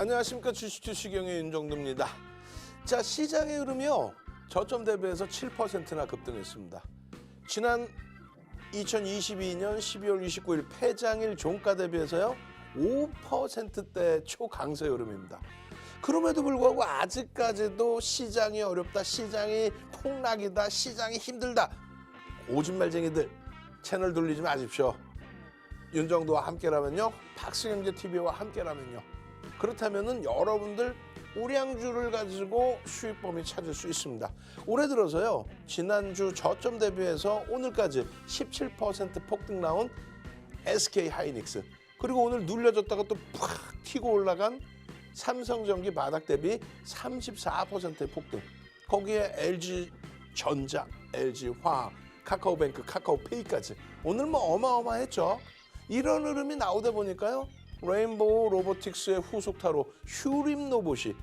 안녕하십니까. 주식투시경의 윤정두입니다. 자, 시장의 흐름이요. 저점 대비해서 7%나 급등했습니다. 지난 2022년 12월 29일 폐장일 종가 대비해서요. 5%대 초강세 흐름입니다. 그럼에도 불구하고 아직까지도 시장이 어렵다, 시장이 폭락이다, 시장이 힘들다. 거짓말쟁이들 채널 돌리지 마십시오. 윤정두와 함께라면요. 박스경제TV와 함께라면요. 그렇다면은 여러분들 우량주를 가지고 수익 범위 찾을 수 있습니다. 올해 들어서요. 지난주 저점 대비해서 오늘까지 17% 폭등 나온 SK하이닉스, 그리고 오늘 눌려졌다가 또 팍 튀고 올라간 삼성전기 바닥 대비 34%의 폭등. 거기에 LG전자, LG화학, 카카오뱅크, 카카오페이까지 오늘 뭐 어마어마했죠. 이런 흐름이 나오다 보니까요. 레인보우 로보틱스의 후속타로 휴림로봇이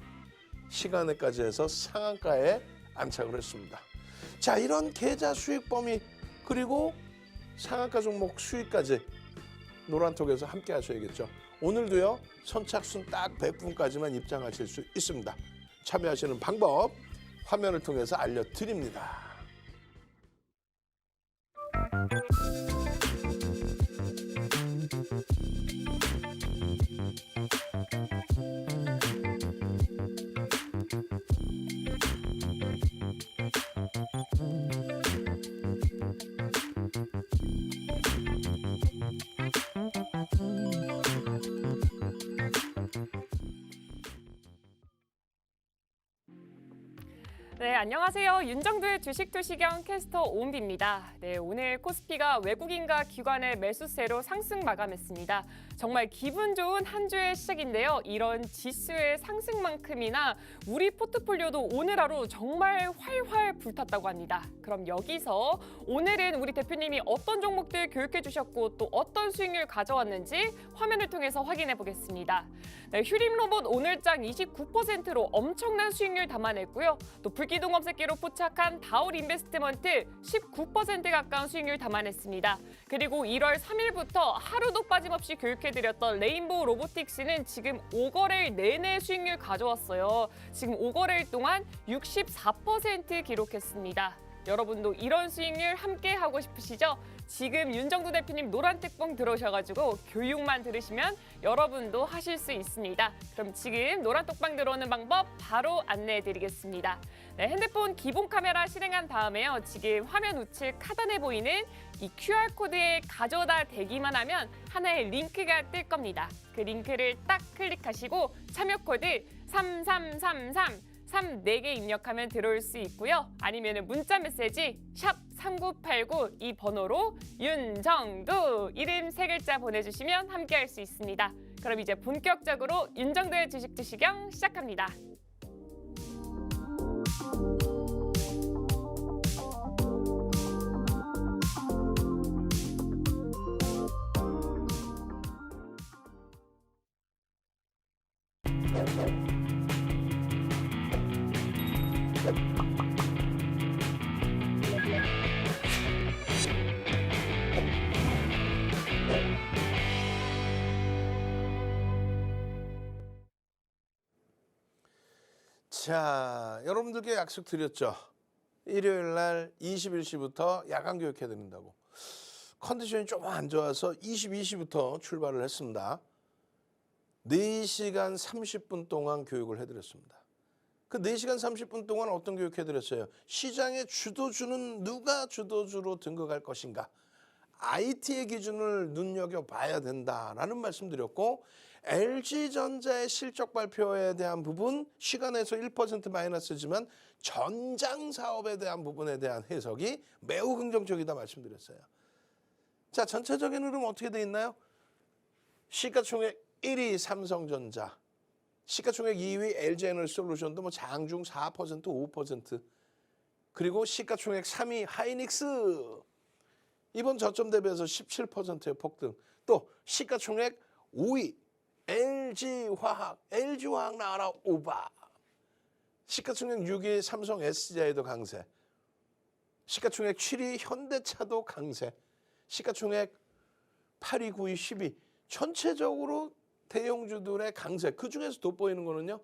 시간에까지 해서 상한가에 안착을 했습니다. 자, 이런 계좌 수익 범위 그리고 상한가 종목 수익까지 노란톡에서 함께 하셔야겠죠. 오늘도요. 선착순 딱 100분까지만 입장하실 수 있습니다. 참여하시는 방법 화면을 통해서 알려드립니다. 네, 안녕하세요. 윤정두의 주식투시경 캐스터 오은비입니다. 네, 오늘 코스피가 외국인과 기관의 매수세로 상승 마감했습니다. 정말 기분 좋은 한 주의 시작인데요. 이런 지수의 상승만큼이나 우리 포트폴리오도 오늘 하루 정말 활활 불탔다고 합니다. 그럼 여기서 오늘은 우리 대표님이 어떤 종목들 교육해 주셨고 또 어떤 수익률 가져왔는지 화면을 통해서 확인해 보겠습니다. 네, 휴림로봇 오늘장 29%로 엄청난 수익률 담아냈고요. 또 불기둥 검색기로 포착한 다올인베스트먼트 19% 가까운 수익률 담아냈습니다. 그리고 1월 3일부터 하루도 빠짐없이 교육해드렸던 레인보우 로보틱스는 지금 5거래일 내내 수익률 가져왔어요. 지금 5거래일 동안 64% 기록했습니다. 여러분도 이런 수익률 함께 하고 싶으시죠? 지금 윤정두 대표님 노란택봉 들어오셔가지고 교육만 들으시면 여러분도 하실 수 있습니다. 그럼 지금 노란톡방 들어오는 방법 바로 안내해드리겠습니다. 네, 핸드폰 기본 카메라 실행한 다음에요. 지금 화면 우측 하단에 보이는 이 QR코드에 가져다 대기만 하면 하나의 링크가 뜰 겁니다. 그 링크를 딱 클릭하시고 참여 코드 3333 4개 입력하면 들어올 수 있고요. 아니면 문자 메시지 샵 3989 이 번호로 윤정두 이름 3글자 보내주시면 함께할 수 있습니다. 그럼 이제 본격적으로 윤정두의 주식투시경 시작합니다. 자, 여러분들께 약속 드렸죠. 일요일 날 21시부터 야간 교육해 드린다고. 컨디션이 좀 안 좋아서 22시부터 출발을 했습니다. 4시간 30분 동안 교육을 해드렸습니다. 그 4시간 30분 동안 어떤 교육 해드렸어요? 시장의 주도주는 누가 주도주로 등극할 것인가? IT의 기준을 눈여겨봐야 된다라는 말씀드렸고, LG전자의 실적 발표에 대한 부분 시간에서 1% 마이너스지만 전장 사업에 대한 부분에 대한 해석이 매우 긍정적이다 말씀드렸어요. 자, 전체적인 흐름 어떻게 돼 있나요? 시가총액 1위 삼성전자, 시가총액 2위 LG에너지솔루션도 뭐 장중 4%, 5%, 그리고 시가총액 3위 하이닉스, 이번 저점 대비해서 17%의 폭등. 또 시가총액 5위 LG화학, LG화학 나와라 오바. 시가총액 6위 삼성 SDI도 강세. 시가총액 7위 현대차도 강세. 시가총액 8위, 9위, 10위 전체적으로 대형주들의 강세, 그중에서 돋보이는 거는요.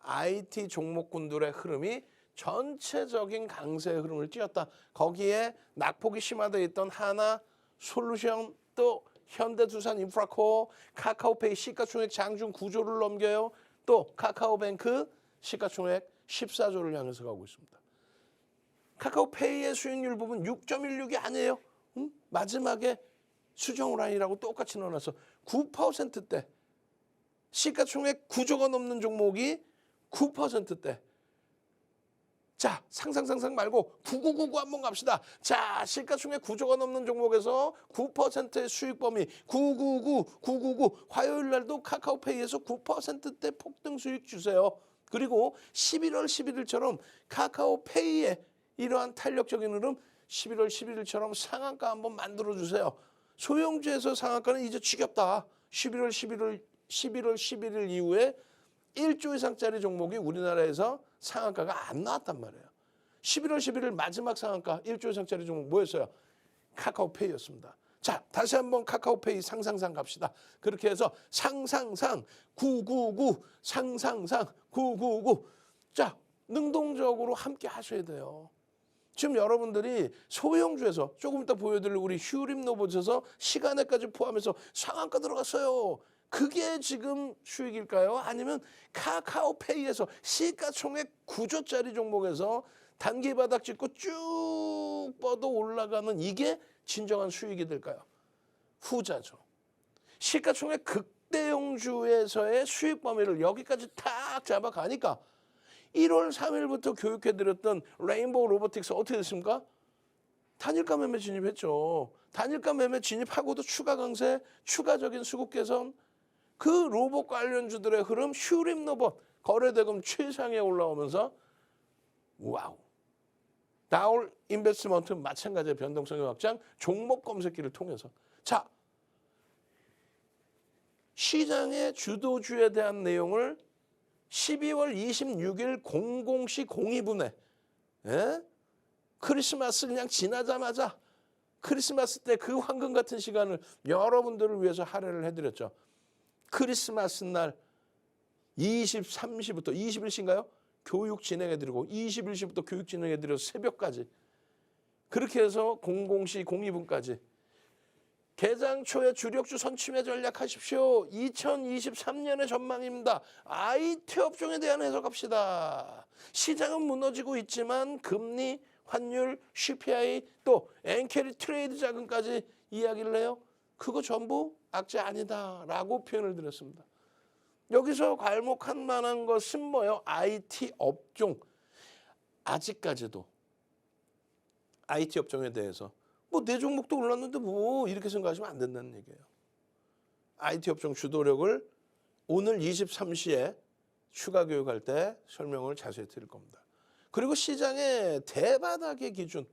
IT 종목군들의 흐름이 전체적인 강세의 흐름을 띄었다. 거기에 낙폭이 심화되어 있던 하나, 솔루션, 또 현대두산인프라코어, 카카오페이 시가총액 장중 9조를 넘겨요. 또 카카오뱅크 시가총액 14조를 향해서 가고 있습니다. 카카오페이의 수익률 부분 6.16이 아니에요. 마지막에 수정 라인이라고 똑같이 넣어놔서 9%대. 시가총액 9조가 넘는 종목이 9%대. 자, 상상 말고 9999 한번 갑시다. 자, 시가총액 9조가 넘는 종목에서 9%의 수익 범위 999 화요일 날도 카카오페이에서 9%대 폭등 수익 주세요. 그리고 11월 11일처럼 카카오페이에 이러한 탄력적인 흐름 11월 11일처럼 상한가 한번 만들어 주세요. 소형주에서 상한가는 이제 지겹다. 11월 11일 이후에 1조 이상짜리 종목이 우리나라에서 상한가가 안 나왔단 말이에요. 11월 11일 마지막 상한가 1조 이상짜리 종목 뭐였어요? 카카오페이였습니다. 자, 다시 한번 카카오페이 상상상 갑시다. 그렇게 해서 상상상 999 상상상 999. 자, 능동적으로 함께 하셔야 돼요. 지금 여러분들이 소형주에서 조금 이따 보여드릴 우리 휴림로봇에서 시간에까지 포함해서 상한가 들어갔어요. 그게 지금 수익일까요? 아니면 카카오페이에서 시가총액 9조짜리 종목에서 단기 바닥 찍고 쭉 뻗어 올라가는 이게 진정한 수익이 될까요? 후자죠. 시가총액 극대형주에서의 수익 범위를 여기까지 탁 잡아가니까 1월 3일부터 교육해드렸던 레인보우 로보틱스 어떻게 됐습니까? 단일가 매매 진입했죠. 단일가 매매 진입하고도 추가 강세, 추가적인 수급 개선, 그 로봇 관련주들의 흐름, 휴림 로봇 거래대금 최상에 올라오면서 와우. 다올 인베스트먼트 마찬가지의 변동성의 확장, 종목 검색기를 통해서. 자, 시장의 주도주에 대한 내용을 12월 26일 00시 02분에 크리스마스 그냥 지나자마자 크리스마스 때 그 황금 같은 시간을 여러분들을 위해서 할애를 해드렸죠. 크리스마스 날 23시부터 21시인가요? 교육 진행해드리고 21시부터 교육 진행해드려서 새벽까지 그렇게 해서 00시 02분까지 개장 초에 주력주 선취매 전략하십시오. 2023년의 전망입니다. IT 업종에 대한 해석합시다. 시장은 무너지고 있지만 금리, 환율, CPI 또 엔캐리 트레이드 자금까지 이야기를 해요. 그거 전부 악재 아니다라고 표현을 드렸습니다. 여기서 괄목할 만한 것은 뭐예요? IT 업종. 아직까지도 IT 업종에 대해서 뭐 내 종목도 올랐는데 뭐 이렇게 생각하시면 안 된다는 얘기예요. IT 업종 주도력을 오늘 23시에 추가 교육할 때 설명을 자세히 드릴 겁니다. 그리고 시장의 대바닥의 기준,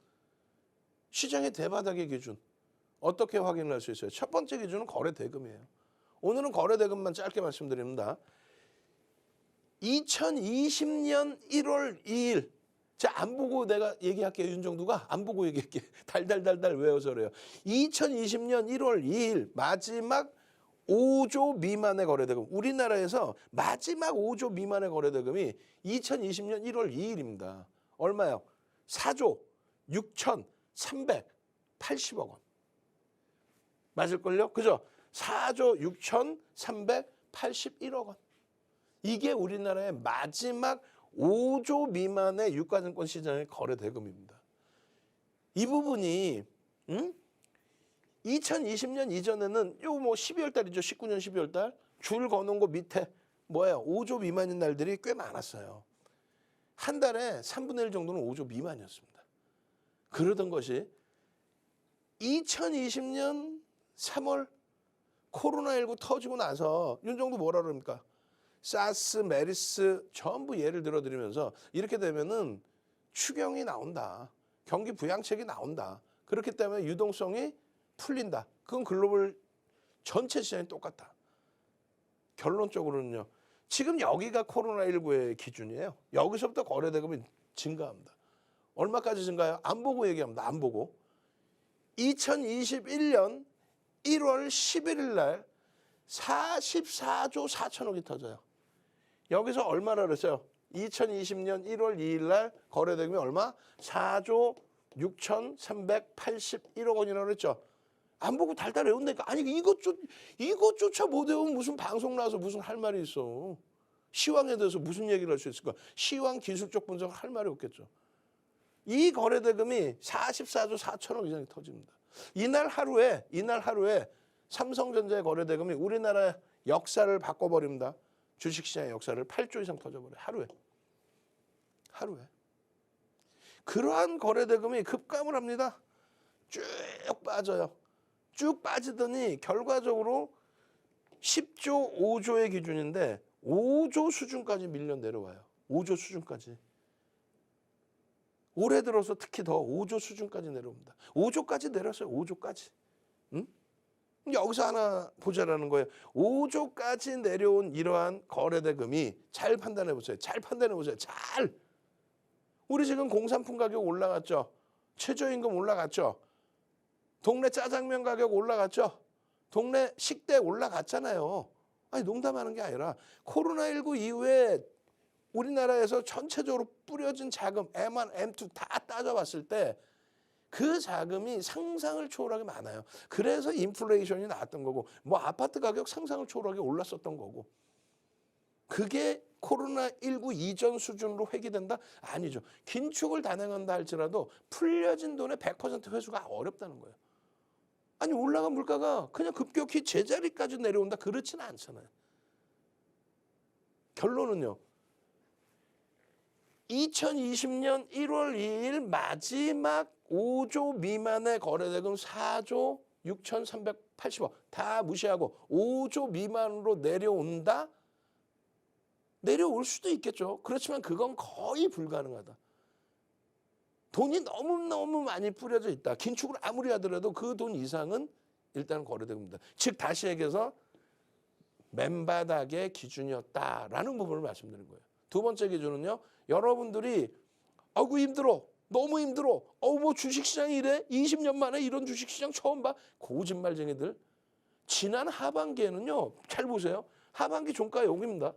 어떻게 확인할 수 있어요? 첫 번째 기준은 거래대금이에요. 오늘은 거래대금만 짧게 말씀드립니다. 2020년 1월 2일 자, 안 보고 내가 얘기할게요. 윤정두가 안 보고 얘기할게. 달달달달 외워서 그래요. 2020년 1월 2일 마지막 5조 미만의 거래대금. 우리나라에서 마지막 5조 미만의 거래대금이 2020년 1월 2일입니다. 얼마요? 4조 6,380억 원. 맞을걸요? 그죠? 4조 6,381억 원. 이게 우리나라의 마지막 5조 미만의 유가증권 시장의 거래 대금입니다. 이 부분이 2020년 이전에는 요 뭐 12월 달이죠. 19년 12월 달 줄 거는 거 밑에 뭐예요? 5조 미만인 날들이 꽤 많았어요. 한 달에 3분의 1 정도는 5조 미만이었습니다. 그러던 것이 2020년 3월 코로나19 터지고 나서 윤정도 뭐라 그럽니까? 사스, 메리스 전부 예를 들어드리면서 이렇게 되면은 추경이 나온다. 경기 부양책이 나온다. 그렇기 때문에 유동성이 풀린다. 그건 글로벌 전체 시장이 똑같다. 결론적으로는요. 지금 여기가 코로나19의 기준이에요. 여기서부터 거래대금이 증가합니다. 얼마까지 증가해요? 안 보고 얘기합니다. 안 보고. 2021년 1월 11일 날 44조 4천억이 터져요. 여기서 얼마나 그랬어요? 2020년 1월 2일 날 거래대금이 얼마? 4조 6,381억 원이라고 그랬죠. 안 보고 달달 외운다니까. 아니 이것조차 못 외우면 무슨 방송 나와서 무슨 할 말이 있어. 시황에 대해서 무슨 얘기를 할 수 있을까? 시황 기술적 분석 할 말이 없겠죠. 이 거래대금이 44조 4천억 이상이 터집니다. 이날 하루에 삼성전자의 거래대금이 우리나라 역사를 바꿔버립니다. 주식시장의 역사를 8조 이상 터져버려요. 하루에. 그러한 거래대금이 급감을 합니다. 쭉 빠져요. 쭉 빠지더니 결과적으로 10조 5조의 기준인데 5조 수준까지 밀려 내려와요. 5조 수준까지. 올해 들어서 특히 더 5조 수준까지 내려옵니다. 5조까지 내렸어요. 5조까지. 응? 여기서 하나 보자라는 거예요. 5조까지 내려온 이러한 거래대금이 잘 판단해 보세요. 잘. 우리 지금 공산품 가격 올라갔죠. 최저임금 올라갔죠. 동네 짜장면 가격 올라갔죠. 동네 식대 올라갔잖아요. 아니 농담하는 게 아니라 코로나19 이후에 우리나라에서 전체적으로 뿌려진 자금 M1, M2 다 따져봤을 때 그 자금이 상상을 초월하게 많아요. 그래서 인플레이션이 나왔던 거고 뭐 아파트 가격 상상을 초월하게 올랐었던 거고 그게 코로나19 이전 수준으로 회귀된다? 아니죠. 긴축을 단행한다 할지라도 풀려진 돈의 100% 회수가 어렵다는 거예요. 아니 올라간 물가가 그냥 급격히 제자리까지 내려온다? 그렇지는 않잖아요. 결론은요. 2020년 1월 2일 마지막 5조 미만의 거래대금 4조 6,380억 다 무시하고 5조 미만으로 내려온다? 내려올 수도 있겠죠. 그렇지만 그건 거의 불가능하다. 돈이 너무너무 많이 뿌려져 있다. 긴축을 아무리 하더라도 그 돈 이상은 일단 거래대금입니다. 즉 다시 얘기해서 맨바닥의 기준이었다라는 부분을 말씀드린 거예요. 두 번째 기준은요. 여러분들이 아이고 힘들어. 너무 힘들어. 뭐 주식시장이 이래? 20년 만에 이런 주식시장 처음 봐. 거짓말쟁이들. 지난 하반기에는요. 잘 보세요. 하반기 종가 여기입니다.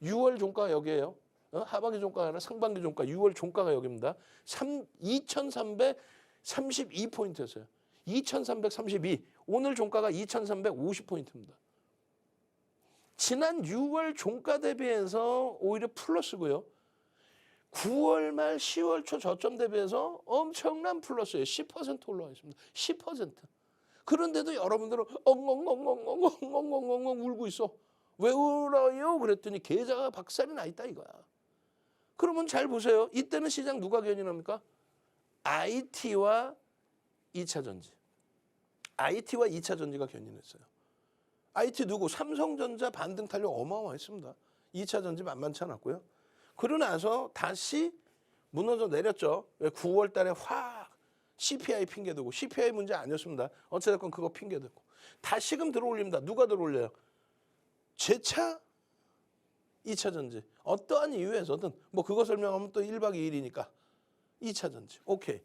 6월 종가가 여기에요. 하반기 종가가 아니라 상반기 종가. 6월 종가가 여기입니다. 2,332포인트였어요. 2,332. 오늘 종가가 2,350포인트입니다. 지난 6월 종가 대비해서 오히려 플러스고요. 9월 말 10월 초 저점 대비해서 엄청난 플러스예요. 10% 올라와 있습니다. 10%. 그런데도 여러분들은 엉엉엉엉엉엉엉엉엉 울고 있어. 왜 울어요? 그랬더니 계좌가 박살이 나 있다 이거야. 그러면 잘 보세요. 이때는 시장 누가 견인합니까? IT와 2차 전지. IT와 2차 전지가 견인했어요. IT 누구? 삼성전자 반등 탄력 어마어마했습니다. 2차 전지 만만치 않았고요. 그러고 나서 다시 무너져 내렸죠. 9월 달에 확 CPI 핑계대고 CPI 문제 아니었습니다. 어찌됐건 그거 핑계대고 다시금 들어올립니다. 누가 들어올려요? 재차 2차 전지. 어떠한 이유에서든 뭐 그거 설명하면 또 1박 2일이니까 2차 전지. 오케이.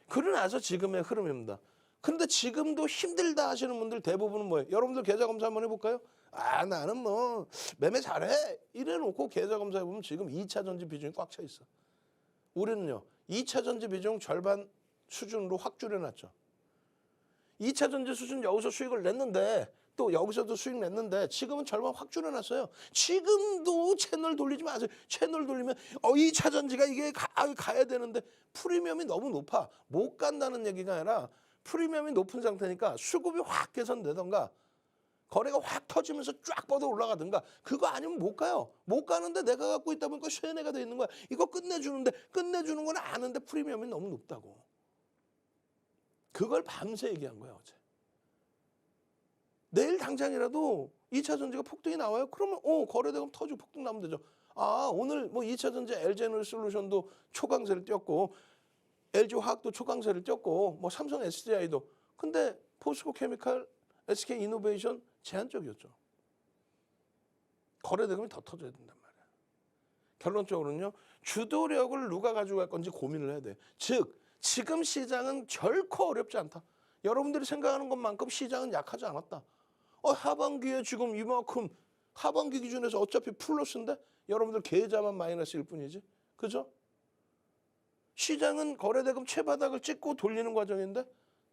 그러고 나서 지금의 흐름입니다. 그런데 지금도 힘들다 하시는 분들 대부분은 뭐예요? 여러분들 계좌 검사 한번 해볼까요? 나는 뭐 매매 잘해 이래놓고 계좌 검사해보면 지금 2차 전지 비중이 꽉 차 있어. 우리는요 2차 전지 비중 절반 수준으로 확 줄여놨죠. 2차 전지 수준 여기서 수익을 냈는데 또 여기서도 수익 냈는데 지금은 절반 확 줄여놨어요. 지금도 채널 돌리지 마세요. 채널 돌리면 2차 전지가 이게 가야 되는데 프리미엄이 너무 높아. 못 간다는 얘기가 아니라 프리미엄이 높은 상태니까 수급이 확 개선되던가 거래가 확 터지면서 쫙 뻗어 올라가든가 그거 아니면 못 가요. 못 가는데 내가 갖고 있다 보니까 쇠뇌가 돼 있는 거야. 이거 끝내주는 건 아는데 프리미엄이 너무 높다고. 그걸 밤새 얘기한 거야 어제. 내일 당장이라도 2차 전지가 폭등이 나와요. 그러면 거래대금 터지고 폭등 나면 되죠. 오늘 뭐 2차 전지 LG에너지솔루션도 초강세를 띄었고 LG화학도 초강세를 띄었고 뭐 삼성 SDI도. 근데 포스코케미칼, SK이노베이션 제한적이었죠. 거래대금이 더 터져야 된단 말이야. 결론적으로는요. 주도력을 누가 가지고 갈 건지 고민을 해야 돼. 즉 지금 시장은 결코 어렵지 않다. 여러분들이 생각하는 것만큼 시장은 약하지 않았다. 하반기에 지금 이만큼 하반기 기준에서 어차피 플러스인데 여러분들 계좌만 마이너스일 뿐이지. 그죠? 시장은 거래대금 최바닥을 찍고 돌리는 과정인데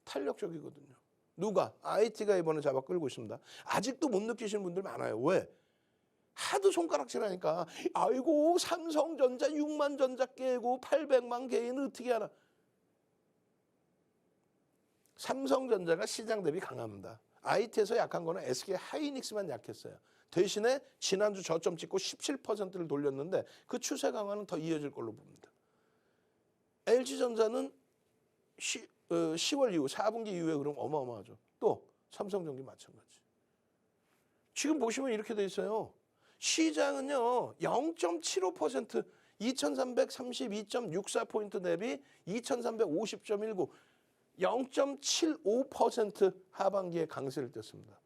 탄력적이거든요. 누가? IT가 이번에 잡아 끌고 있습니다. 아직도 못 느끼시는 분들 많아요. 왜? 하도 손가락질하니까 아이고 삼성전자 6만 전자 깨고 800만 개인 어떻게 하나. 삼성전자가 시장 대비 강합니다. IT에서 약한 거는 SK 하이닉스만 약했어요. 대신에 지난주 저점 찍고 17%를 돌렸는데 그 추세 강화는 더 이어질 걸로 봅니다. LG전자는 10월 이후 4분기 이후에 그럼 어마어마하죠. 또 삼성전기 마찬가지. 지금 보시면 이렇게 돼 있어요. 시장은요 0.75% 2332.64포인트 대비 2350.19 0.75% 하반기에 강세를 떴습니다.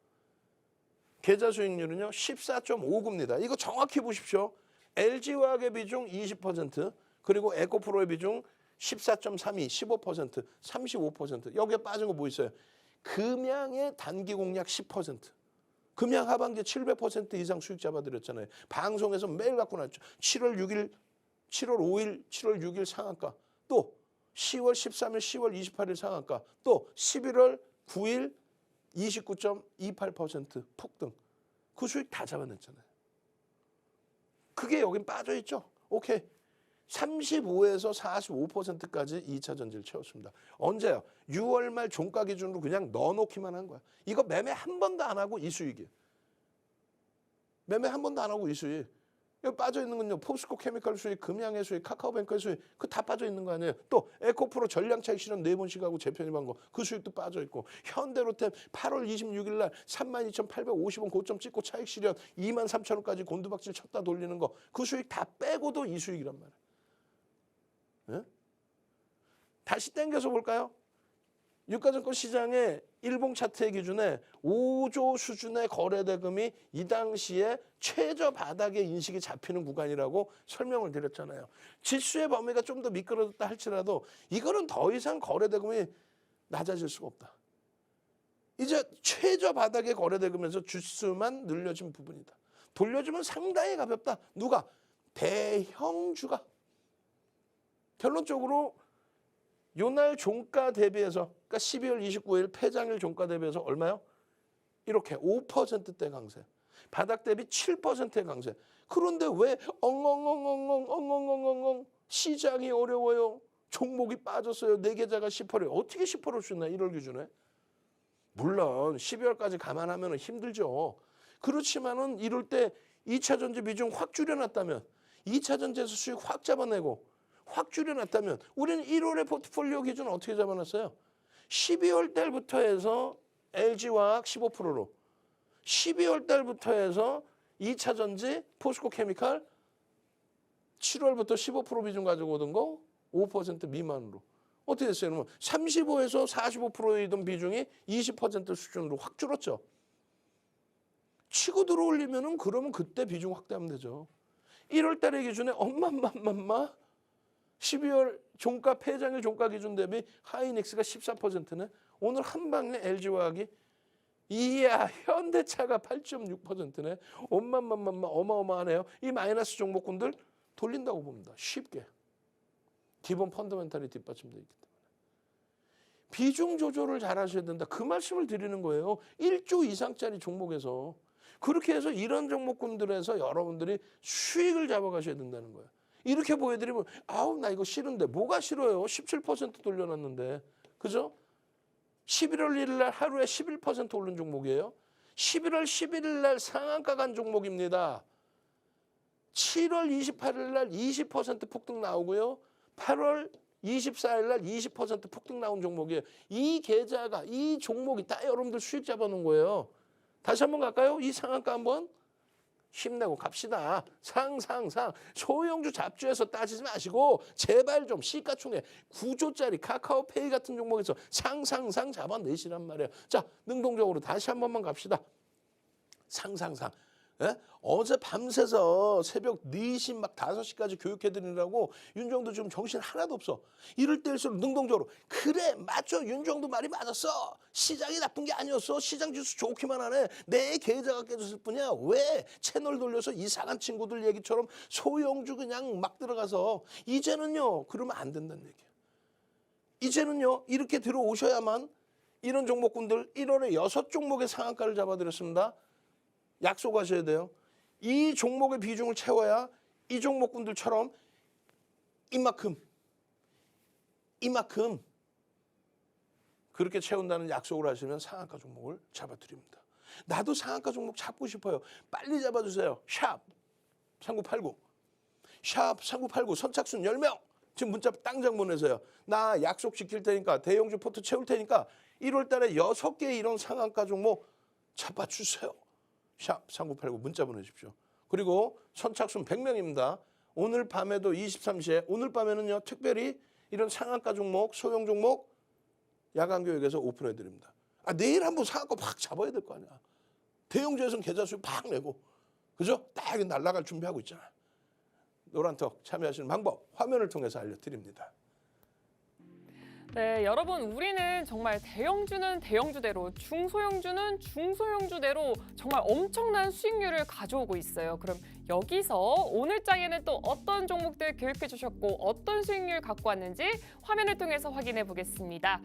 계좌 수익률은요 14.59입니다. 이거 정확히 보십시오. LG화학의 비중 20%, 그리고 에코프로의 비중 14.32, 15%, 35%. 여기에 빠진 거 뭐 있어요? 금양의 단기 공략 10%. 금양 하반기에 700% 이상 수익 잡아드렸잖아요. 방송에서 매일 갖고 나왔죠. 7월 6일, 7월 5일, 7월 6일 상한가. 또 10월 13일, 10월 28일 상한가. 또 11월 9일 29.28% 폭등. 그 수익 다 잡아냈잖아요. 그게 여긴 빠져있죠. 오케이. 35에서 45%까지 2차 전지를 채웠습니다. 언제요? 6월 말 종가 기준으로 그냥 넣어놓기만 한 거야. 이거 매매 한 번도 안 하고 이 수익이에요. 매매 한 번도 안 하고 이 수익. 여기 빠져있는 건요. 포스코 케미칼 수익, 금양의 수익, 카카오뱅크의 수익. 그 다 빠져있는 거 아니에요. 또 에코프로 전량차익 실현 4번씩 하고 재편입한 거. 그 수익도 빠져있고. 현대로템 8월 26일 날 32,850원 고점 찍고 차익 실현 23,000원까지 곤두박질 쳤다 돌리는 거. 그 수익 다 빼고도 이 수익이란 말이에요. 네? 다시 땡겨서 볼까요? 유가증권 시장의 일봉 차트의 기준에 5조 수준의 거래대금이 이 당시에 최저 바닥의 인식이 잡히는 구간이라고 설명을 드렸잖아요. 지수의 범위가 좀 더 미끄러졌다 할지라도 이거는 더 이상 거래대금이 낮아질 수가 없다. 이제 최저 바닥의 거래대금에서 지수만 늘려진 부분이다. 돌려주면 상당히 가볍다. 누가? 대형주가. 결론적으로 요날 종가 대비해서, 그러니까 12월 29일 폐장일 종가 대비해서 얼마요? 이렇게 5%대 강세. 바닥 대비 7%의 강세. 그런데 왜 엉엉엉엉엉엉엉엉엉 시장이 어려워요. 종목이 빠졌어요. 내 계좌가 10%예요. 어떻게 10%를 수 있나 1월 기준에? 물론 12월까지 감안하면 힘들죠. 그렇지만은 이럴 때 2차 전지 비중 확 줄여놨다면, 2차 전지에서 수익 확 잡아내고 확 줄여놨다면 우리는 1월에 포트폴리오 기준 어떻게 잡아놨어요? 12월 달부터 해서 LG화학 15%로, 12월 달부터 해서 2차 전지 포스코 케미칼 7월부터 15% 비중 가지고 오던 거 5% 미만으로. 어떻게 됐어요? 그러면 35에서 45%이던 비중이 20% 수준으로 확 줄었죠. 치고 들어올리면은 그러면 그때 비중 확대하면 되죠. 1월 달의 기준에 엄마맘맘마 12월 종가 폐장일 종가 기준 대비 하이닉스가 14%네. 오늘 한 방에 LG화학이 이야 현대차가 8.6%네. 엄마맘맘마 어마어마하네요. 이 마이너스 종목군들 돌린다고 봅니다. 쉽게. 기본 펀더멘탈이 뒷받침되어 있기 때문에. 비중 조절을 잘 하셔야 된다. 그 말씀을 드리는 거예요. 1조 이상짜리 종목에서. 그렇게 해서 이런 종목군들에서 여러분들이 수익을 잡아가셔야 된다는 거예요. 이렇게 보여드리면 아우 나 이거 싫은데. 뭐가 싫어요? 17% 돌려놨는데. 그죠? 11월 1일 날 하루에 11% 오른 종목이에요. 11월 11일 날 상한가 간 종목입니다. 7월 28일 날 20% 폭등 나오고요. 8월 24일 날 20% 폭등 나온 종목이에요. 이 계좌가, 이 종목이 다 여러분들 수익 잡아놓은 거예요. 다시 한번 갈까요? 이 상한가 한번 힘내고 갑시다. 상상상 소형주 잡주에서 따지지 마시고 제발 좀 시가총액 9조짜리 카카오페이 같은 종목에서 상상상 잡아내시란 말이에요. 자, 능동적으로 다시 한 번만 갑시다. 상상상 예? 어제 밤새서 새벽 4시 막 5시까지 교육해드리느라고 윤정도 지금 정신 하나도 없어. 이럴 때일수록 능동적으로 그래 맞죠. 윤정도 말이 맞았어. 시장이 나쁜 게 아니었어. 시장 지수 좋기만 하네. 내 계좌가 깨졌을 뿐이야. 왜 채널 돌려서 이상한 친구들 얘기처럼 소형주 그냥 막 들어가서 이제는요 그러면 안 된다는 얘기야. 이제는요 이렇게 들어오셔야만 이런 종목군들 1월에 6종목의 상한가를 잡아드렸습니다. 약속하셔야 돼요. 이 종목의 비중을 채워야 이 종목군들처럼 이만큼 그렇게 채운다는 약속을 하시면 상한가 종목을 잡아드립니다. 나도 상한가 종목 잡고 싶어요. 빨리 잡아주세요. 샵 3989 샵 3989 선착순 10명 지금 문자 당장 보내세요. 나 약속 지킬 테니까 대형주 포트 채울 테니까 1월 달에 6개 이런 상한가 종목 잡아주세요. 샵 3989 문자 보내십시오. 그리고 선착순 100명입니다. 오늘 밤에도 23시에 오늘 밤에는요 특별히 이런 상한가 종목 소형 종목 야간 교육에서 오픈해드립니다. 내일 한번 상한가 확 잡아야 될 거 아니야. 대형주에서는 계좌 수익 팍 내고 그죠? 딱 날아갈 준비하고 있잖아. 노란톡 참여하시는 방법 화면을 통해서 알려드립니다. 네, 여러분 우리는 정말 대형주는 대형주대로 중소형주는 중소형주대로 정말 엄청난 수익률을 가져오고 있어요. 그럼 여기서 오늘 장에는 또 어떤 종목들 교육해 주셨고 어떤 수익률 갖고 왔는지 화면을 통해서 확인해 보겠습니다.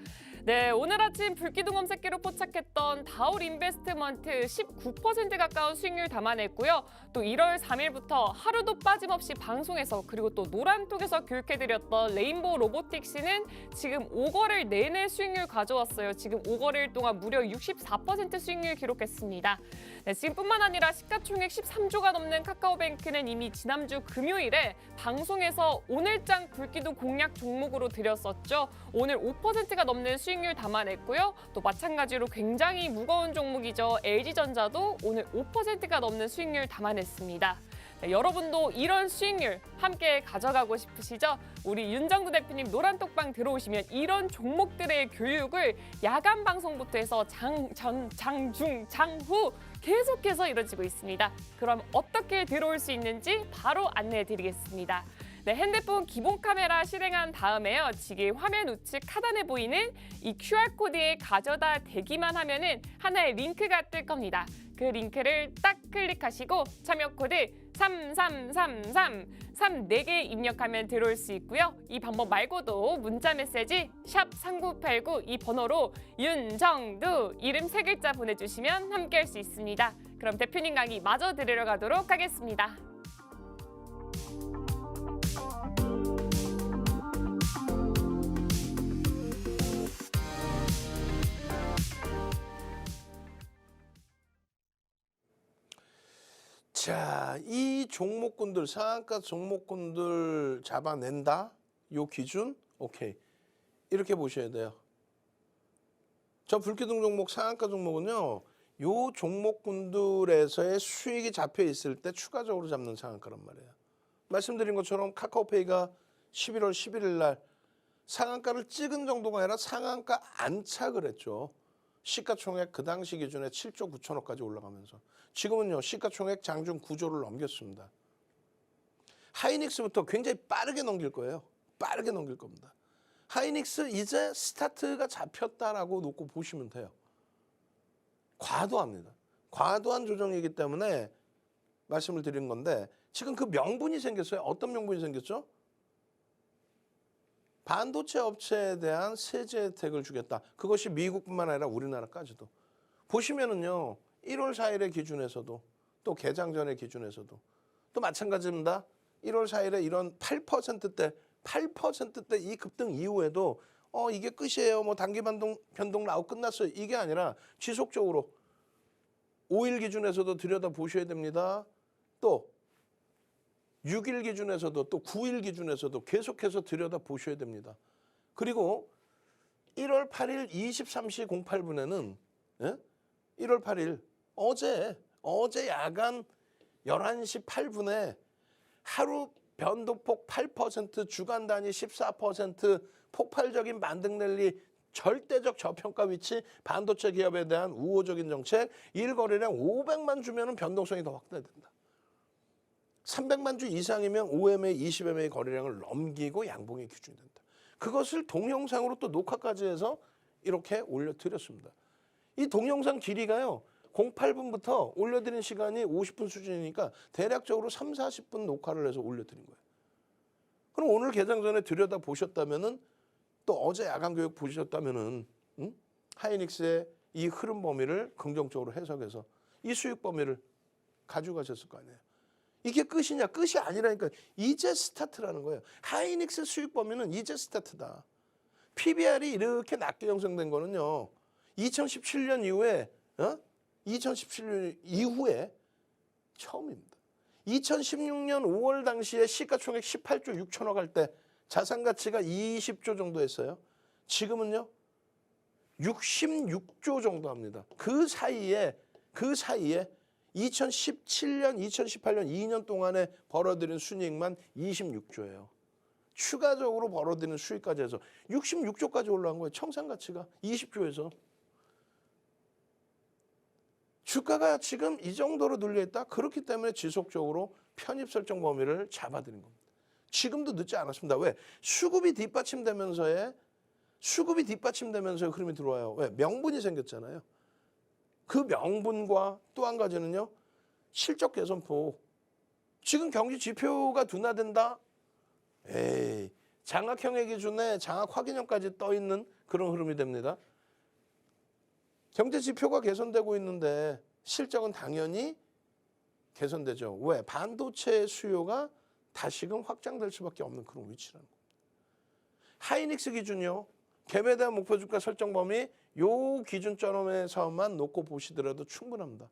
네, 오늘 아침 불기둥 검색기로 포착했던 다올 인베스트먼트 19% 가까운 수익률 담아냈고요. 또 1월 3일부터 하루도 빠짐없이 방송에서 그리고 또 노란톡에서 교육해드렸던 레인보우 로보틱스는 지금 5거래일 내내 수익률 가져왔어요. 지금 5거래일 동안 무려 64% 수익률 기록했습니다. 네, 지금뿐만 아니라 시가총액 13조가 넘는 카카오뱅크는 이미 지난주 금요일에 방송에서 오늘장 불기둥 공략 종목으로 드렸었죠. 오늘 5%가 넘는 수익률 담아냈고요. 또 마찬가지로 굉장히 무거운 종목이죠. LG전자도 오늘 5%가 넘는 수익률 담아냈습니다. 네, 여러분도 이런 수익률 함께 가져가고 싶으시죠? 우리 윤정두 대표님 노란톡방 들어오시면 이런 종목들의 교육을 야간 방송부터 해서 장중, 장후 계속해서 이루어지고 있습니다. 그럼 어떻게 들어올 수 있는지 바로 안내해 드리겠습니다. 네, 핸드폰 기본 카메라 실행한 다음에요. 지금 화면 우측 하단에 보이는 이 QR코드에 가져다 대기만 하면은 하나의 링크가 뜰 겁니다. 그 링크를 딱 클릭하시고 참여 코드 3333 34개 입력하면 들어올 수 있고요. 이 방법 말고도 문자 메시지 샵 3989 이 번호로 윤정두 이름 3글자 보내주시면 함께할 수 있습니다. 그럼 대표님 강의 마저 들으러 가도록 하겠습니다. 자, 이 종목군들 상한가 종목군들 잡아낸다. 요 기준 오케이 이렇게 보셔야 돼요. 저 불기둥 종목 상한가 종목은요. 요 종목군들에서의 수익이 잡혀 있을 때 추가적으로 잡는 상한가란 말이에요. 말씀드린 것처럼 카카오페이가 11월 11일 날 상한가를 찍은 정도가 아니라 상한가 안착을 했죠. 시가총액 그 당시 기준에 7조 9천억까지 올라가면서 지금은요 시가총액 장중 9조를 넘겼습니다. 하이닉스부터 굉장히 빠르게 넘길 거예요. 빠르게 넘길 겁니다. 하이닉스 이제 스타트가 잡혔다라고 놓고 보시면 돼요. 과도합니다. 과도한 조정이기 때문에 말씀을 드린 건데 지금 그 명분이 생겼어요. 어떤 명분이 생겼죠? 반도체 업체에 대한 세제 혜택을 주겠다. 그것이 미국뿐만 아니라 우리나라까지도. 보시면은요. 1월 4일의 기준에서도 또 개장 전의 기준에서도 또 마찬가지입니다. 1월 4일에 이런 8%대 이 급등 이후에도 이게 끝이에요. 뭐 단기 변동 나오고 끝났어요. 이게 아니라 지속적으로 5일 기준에서도 들여다 보셔야 됩니다. 또 6일 기준에서도 또 9일 기준에서도 계속해서 들여다 보셔야 됩니다. 그리고 1월 8일 23시 08분에는 1월 8일 어제 야간 11시 8분에 하루 변동폭 8% 주간 단위 14% 폭발적인 만등 랠리 절대적 저평가 위치, 반도체 기업에 대한 우호적인 정책, 일거래량 500만 주면은 변동성이 더 확대된다. 300만 주 이상이면 5MA, 20MA 거래량을 넘기고 양봉의 기준이 된다. 그것을 동영상으로 또 녹화까지 해서 이렇게 올려드렸습니다. 이 동영상 길이가요. 08분부터 올려드린 시간이 50분 수준이니까 대략적으로 3, 40분 녹화를 해서 올려드린 거예요. 그럼 오늘 개장 전에 들여다보셨다면은 또 어제 야간 교육 보셨다면은 하이닉스의 이 흐름 범위를 긍정적으로 해석해서 이 수익 범위를 가져가셨을 거 아니에요. 이게 끝이냐? 끝이 아니라니까. 이제 스타트라는 거예요. 하이닉스 수익 범위는 이제 스타트다. PBR이 이렇게 낮게 형성된 거는요. 2017년 이후에 2017년 이후에 처음입니다. 2016년 5월 당시에 시가총액 18조 6천억 할 때 자산 가치가 20조 정도 했어요. 지금은요. 66조 정도 합니다. 그 사이에 2017년, 2018년 2년 동안에 벌어들인 순이익만 26조예요. 추가적으로 벌어들이는 수익까지 해서 66조까지 올라간 거예요. 청산 가치가 20조에서. 주가가 지금 이 정도로 눌려있다. 그렇기 때문에 지속적으로 편입 설정 범위를 잡아드린 겁니다. 지금도 늦지 않았습니다. 왜? 수급이 뒷받침되면서의 흐름이 들어와요. 왜? 명분이 생겼잖아요. 그 명분과 또 한 가지는요. 실적 개선폭. 지금 경기 지표가 둔화된다. 에이, 장악형의 기준에 장악 확인형까지 떠 있는 그런 흐름이 됩니다. 경제 지표가 개선되고 있는데 실적은 당연히 개선되죠. 왜? 반도체 수요가 다시금 확장될 수밖에 없는 그런 위치라는 겁니다. 하이닉스 기준이요. 갭에 대한 목표 주가 설정 범위 요 기준점에서만 놓고 보시더라도 충분합니다.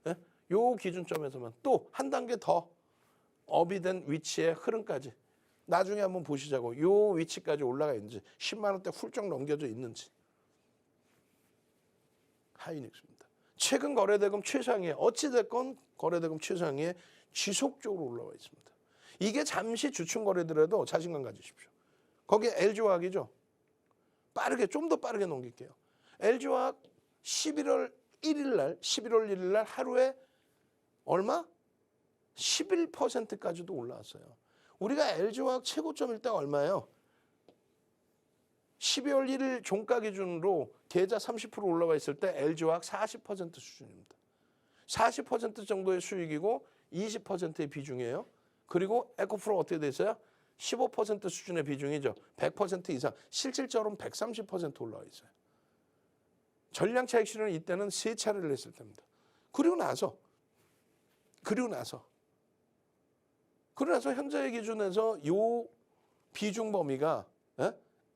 예? 요 기준점에서만 또 한 단계 더 업이 된 위치의 흐름까지 나중에 한번 보시자고. 요 위치까지 올라가 있는지 10만 원대 훌쩍 넘겨져 있는지. 하이닉스입니다. 최근 거래대금 최상위에 어찌됐건 거래대금 최상위에 지속적으로 올라와 있습니다. 이게 잠시 주춤 거래더라도 자신감 가지십시오. 거기에 LG화학이죠. 좀 더 빠르게 넘길게요. LG화학 11월 1일 날 하루에 얼마? 11%까지도 올라왔어요. 우리가 LG화학 최고점일 때가 얼마예요? 12월 1일 종가 기준으로 계좌 30% 올라와 있을 때 LG화학 40% 수준입니다. 40% 정도의 수익이고 20%의 비중이에요. 그리고 에코프로 어떻게 돼 있어요? 15% 수준의 비중이죠. 100% 이상. 실질적으로는 130% 올라와 있어요. 전량 차익 실현은 이때는 3차례를 했을 때입니다. 그리고 나서 현재의 기준에서 요 비중 범위가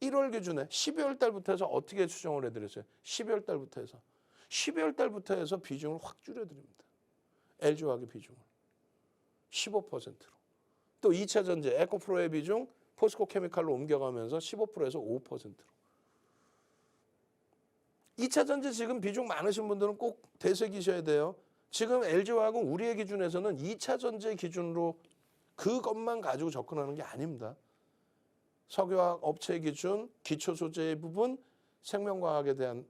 1월 기준에 12월 달부터 해서 어떻게 수정을 해드렸어요? 12월 달부터 해서 비중을 확 줄여드립니다. LG화학의 비중을 15%로. 또 2차 전지 에코프로의 비중 포스코 케미칼로 옮겨가면서 15%에서 5%로. 2차 전지 지금 비중 많으신 분들은 꼭 되새기셔야 돼요. 지금 LG화학은 우리의 기준에서는 2차 전지 기준으로 그것만 가지고 접근하는 게 아닙니다. 석유화학 업체 기준, 기초 소재의 부분, 생명과학에 대한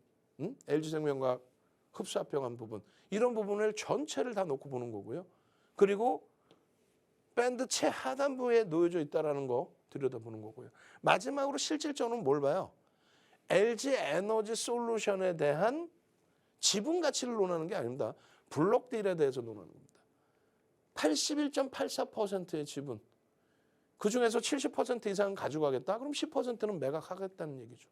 LG생명과학 흡수합병한 부분, 이런 부분을 전체를 다 놓고 보는 거고요. 그리고 밴드 최하단부에 놓여져 있다는 거 들여다보는 거고요. 마지막으로 실질적으로는 뭘 봐요? LG에너지솔루션에 대한 지분 가치를 논하는 게 아닙니다. 블록딜에 대해서 논하는 겁니다. 81.84%의 지분. 그중에서 70% 이상은 가져가겠다? 그럼 10%는 매각하겠다는 얘기죠.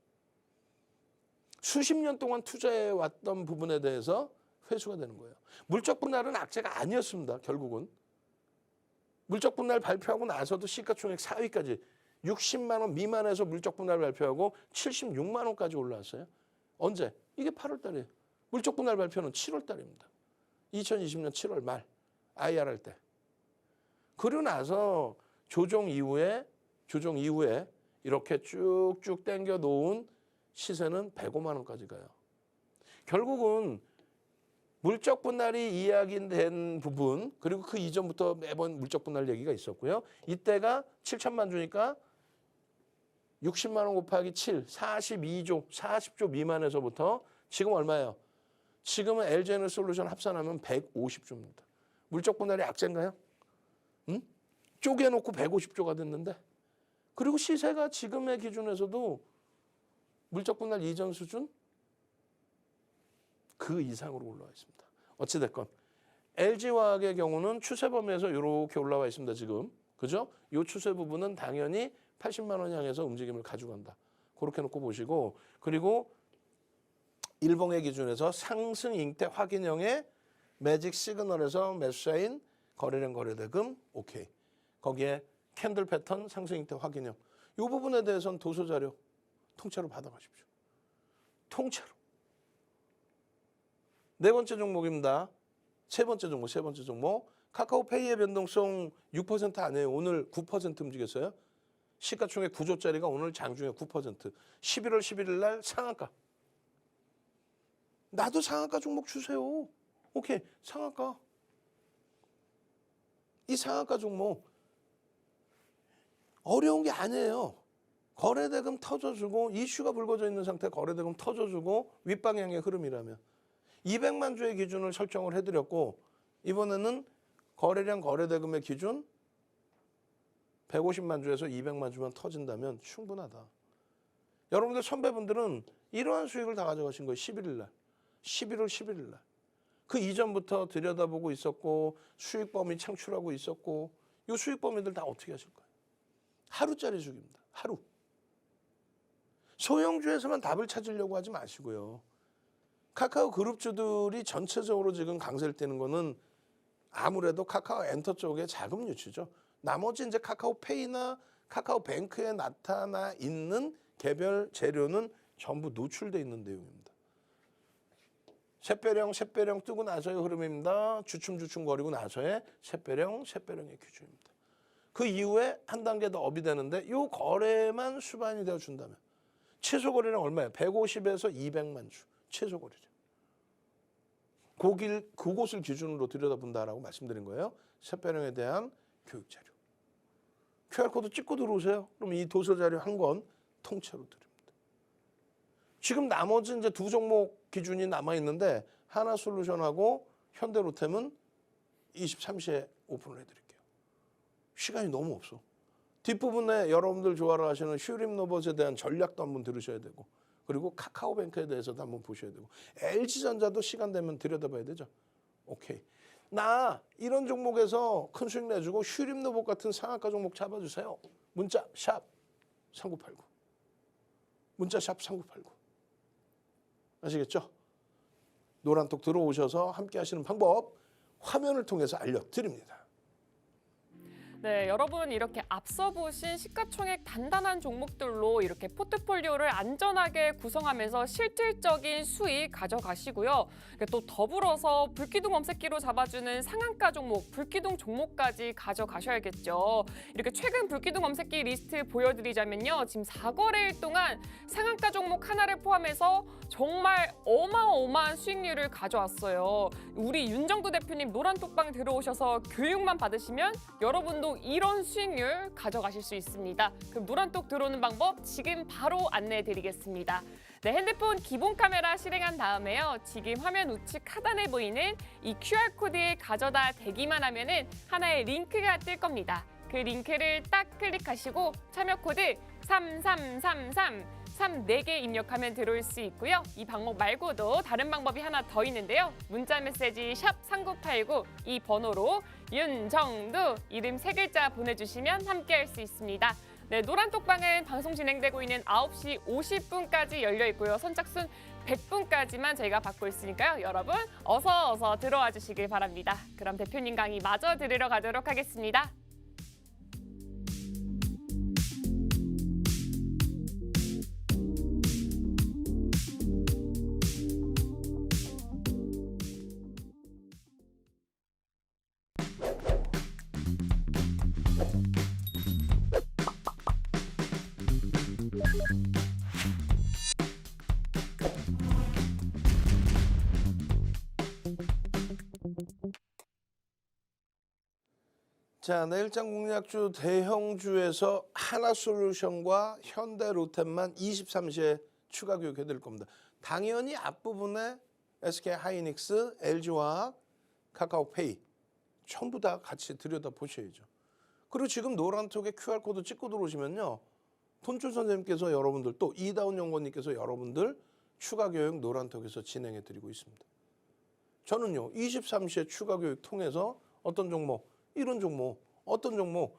수십 년 동안 투자해왔던 부분에 대해서 회수가 되는 거예요. 물적 분할은 악재가 아니었습니다. 결국은. 물적 분할 발표하고 나서도 시가총액 4위까지 60만 원 미만에서 물적 분할 발표하고 76만 원까지 올라왔어요. 언제? 이게 8월 달이에요. 물적 분할 발표는 7월 달입니다. 2020년 7월 말 IR 할 때. 그러고 나서 조정 이후에 이렇게 쭉쭉 당겨 놓은 시세는 105만 원까지 가요. 결국은 물적 분할이 이야기된 부분, 그리고 그 이전부터 매번 물적 분할 얘기가 있었고요. 이때가 7천만 주니까 60만 원 곱하기 7, 42조, 40조 미만에서부터 지금 얼마예요? 지금은 LG에너솔루션 합산하면 150조입니다. 물적 분할이 악재인가요? 응? 쪼개놓고 150조가 됐는데, 그리고 시세가 지금의 기준에서도 물적 분할 이전 수준 그 이상으로 올라와 있습니다. 어찌됐건 LG화학의 경우는 추세 범위에서 이렇게 올라와 있습니다. 지금 그죠? 이 추세 부분은 당연히 80만 원 향해서 움직임을 가져간다. 그렇게 놓고 보시고, 그리고 일봉의 기준에서 상승 잉태 확인형의 매직 시그널에서 매수자인 거래량 거래대금 오케이. 거기에 캔들 패턴 상승 잉태 확인형. 이 부분에 대해서는 도서 자료 통째로 받아가십시오. 통째로. 네 번째 종목입니다. 세 번째 종목. 카카오페이의 변동성 6% 아니에요. 오늘 9% 움직였어요. 시가총액 9조짜리가 오늘 장중에 9%. 11월 11일 날 상한가. 나도 상한가 종목 주세요. 오케이, 상한가. 이 상한가 종목 어려운 게 아니에요. 거래대금 터져주고 이슈가 불거져 있는 상태 거래대금 터져주고 윗방향의 흐름이라면 200만 주의 기준을 설정을 해드렸고, 이번에는 거래량 거래대금의 기준 150만 주에서 200만 주만 터진다면 충분하다. 여러분들 선배분들은 이러한 수익을 다 가져가신 거예요. 11일 날. 11월 11일 날. 그 이전부터 들여다보고 있었고 수익 범위 창출하고 있었고, 이 수익 범위들 다 어떻게 하실 거예요? 하루짜리 주기입니다. 하루. 소형주에서만 답을 찾으려고 하지 마시고요. 카카오 그룹주들이 전체적으로 지금 강세를 띠는 거는 아무래도 카카오 엔터 쪽의 자금 유치죠. 나머지 이제 카카오페이나 카카오뱅크에 나타나 있는 개별 재료는 전부 노출돼 있는 내용입니다. 샛배령 뜨고 나서의 흐름입니다. 주춤거리고 나서의 샛배령의 기준입니다. 그 이후에 한 단계 더 업이 되는데 이 거래만 수반이 되어 준다면 최소 거래량 얼마예요? 150에서 200만 주 최소 거래량. 그곳을 기준으로 들여다본다라고 말씀드린 거예요. 샛배령에 대한 교육 자료. QR코드 찍고 들어오세요. 그럼 이 도서 자료 한 권 통째로 드립니다. 지금 나머지 이제 두 종목 기준이 남아 있는데 하나솔루션하고 현대로템은 23시에 오픈을 해드릴게요. 시간이 너무 없어. 뒷부분에 여러분들 좋아라 하시는 슈림노봇에 대한 전략도 한번 들으셔야 되고, 그리고 카카오뱅크에 대해서도 한번 보셔야 되고, LG전자도 시간 되면 들여다봐야 되죠. 오케이. 나 이런 종목에서 큰 수익 내주고 슈림노봇 같은 상한가 종목 잡아주세요. 문자 샵 3989. 문자 샵 3989. 아시겠죠? 노란톡 들어오셔서 함께 하시는 방법 화면을 통해서 알려드립니다. 네, 여러분 이렇게 앞서 보신 시가총액 단단한 종목들로 이렇게 포트폴리오를 안전하게 구성하면서 실질적인 수익 가져가시고요. 또 더불어서 불기둥 검색기로 잡아주는 상한가 종목, 불기둥 종목까지 가져가셔야겠죠. 이렇게 최근 불기둥 검색기 리스트 보여드리자면요. 지금 4거래일 동안 상한가 종목 하나를 포함해서 정말 어마어마한 수익률을 가져왔어요. 우리 윤정두 대표님 노란톡방 들어오셔서 교육만 받으시면 여러분도 이런 수익률 가져가실 수 있습니다. 그럼 노란톡 들어오는 방법 지금 바로 안내해 드리겠습니다. 네, 핸드폰 기본 카메라 실행한 다음에요. 지금 화면 우측 하단에 보이는 이 QR코드에 가져다 대기만 하면은 하나의 링크가 뜰 겁니다. 그 링크를 딱 클릭하시고 참여 코드 3333 4개 입력하면 들어올 수 있고요. 이 방법 말고도 다른 방법이 하나 더 있는데요. 문자 메시지 샵 3989 이 번호로 윤정두 이름 3글자 보내주시면 함께할 수 있습니다. 네, 노란톡방은 방송 진행되고 있는 9시 50분까지 열려 있고요. 선착순 100분까지만 저희가 받고 있으니까요. 여러분 어서 들어와 주시길 바랍니다. 그럼 대표님 강의 마저 들으러 가도록 하겠습니다. 자, 내일장 공략주 대형주에서 하나솔루션과 현대로템만 23시에 추가 교육해 드릴 겁니다. 당연히 앞부분에 SK하이닉스, LG화학, 카카오페이 전부 다 같이 들여다보셔야죠. 그리고 지금 노란톡에 QR코드 찍고 들어오시면요. 돈줄 선생님께서 여러분들 또 이다운 연구원님께서 여러분들 추가 교육 노란톡에서 진행해 드리고 있습니다. 저는요. 23시에 추가 교육 통해서 어떤 종목, 이런 종목, 어떤 종목,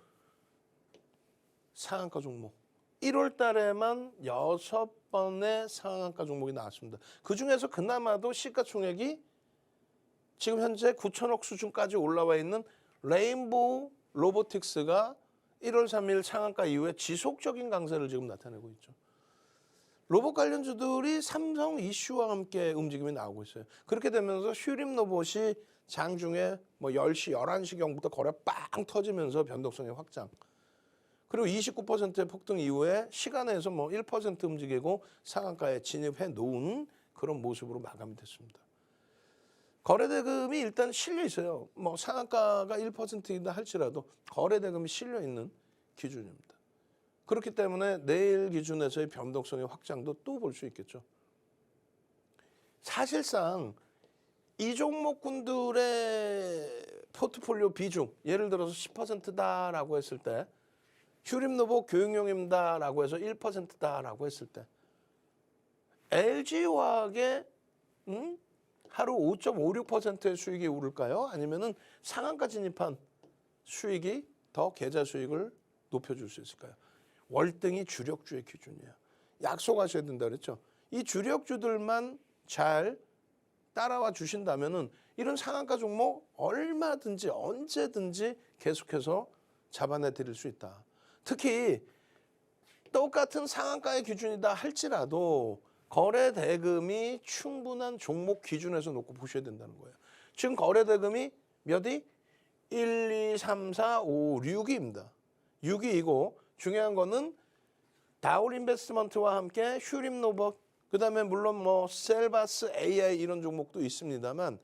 상한가 종목. 1월 달에만 6번의 상한가 종목이 나왔습니다. 그중에서 그나마도 시가총액이 지금 현재 9천억 수준까지 올라와 있는 레인보우 로보틱스가 1월 3일 상한가 이후에 지속적인 강세를 지금 나타내고 있죠. 로봇 관련주들이 삼성 이슈와 함께 움직임이 나오고 있어요. 그렇게 되면서 휴림 로봇이 장중에 뭐 10시, 11시경부터 거래 빵 터지면서 변동성의 확장. 그리고 29%의 폭등 이후에 시간에서 뭐 1% 움직이고 상한가에 진입해 놓은 그런 모습으로 마감이 됐습니다. 거래대금이 일단 실려 있어요. 뭐 상한가가 1%이다 할지라도 거래대금이 실려 있는 기준입니다. 그렇기 때문에 내일 기준에서의 변동성의 확장도 또 볼 수 있겠죠. 사실상 이 종목군들의 포트폴리오 비중, 예를 들어서 10%다라고 했을 때, 휴림로봇 교육용입니다라고 해서 1%다라고 했을 때, LG화학의 하루 5.56%의 수익이 오를까요? 아니면은 상한가 진입한 수익이 더 계좌 수익을 높여줄 수 있을까요? 월등히 주력주의 기준이에요. 약속하셔야 된다 그랬죠. 이 주력주들만 잘 따라와 주신다면은 이런 상한가 종목 얼마든지 언제든지 계속해서 잡아내 드릴 수 있다. 특히 똑같은 상한가의 기준이다 할지라도 거래 대금이 충분한 종목 기준에서 놓고 보셔야 된다는 거예요. 지금 거래 대금이 몇이? 1, 2, 3, 4, 5, 6위입니다. 6위이고 중요한 거는 다울 인베스트먼트와 함께 휴림 로봇, 그다음에 물론 뭐 셀바스 AI 이런 종목도 있습니다만